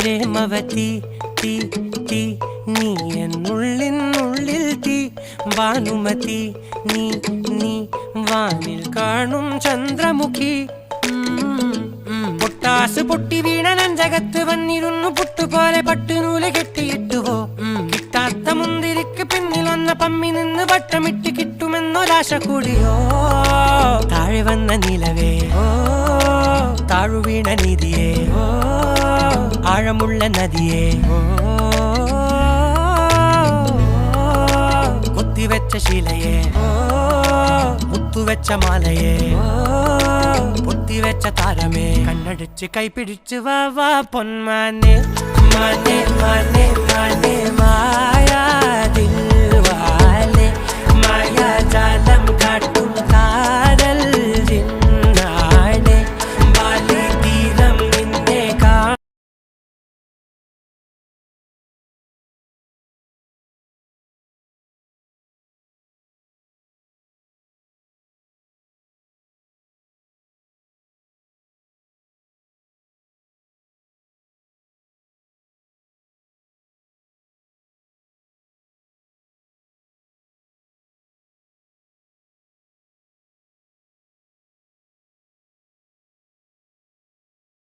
പ്രേമവതി തീ തീ നീ എന്നുള്ളിൽ തീ ഭാനുമതി നീ നീ വാനിൽ കാണും ചന്ദ്രമുഖി പൊട്ടാസ് പൊട്ടി വീണ നെഞ്ചകത്ത് വന്നിരുന്നു പുട്ടുപോലെ പട്ടുനൂല് കെട്ടിയിട്ടുവോ കിട്ടാത്ത മുന്തിരിക്ക് പിന്നിൽ വന്ന പമ്മി നിന്ന് വട്ടമിട്ട് കിട്ടുമെന്നൊരാശ കൂടിയോ താഴെ വന്ന നിലവേ താഴു വീണ നിധിയേ ആഴമുള്ള നദിയേ കൊത്തിവെച്ച ശിലയേ മുത്തുവെച്ച മാലയേ പൊത്തിവെച്ച താരമേ കണ്ണടിച്ച് കൈപിടിച്ച് വാ വാ പൊന്മാനെ മാനെ മാനെ മാനെ മായാ ദിൽവാലെ മായാജാലം കാട്ടി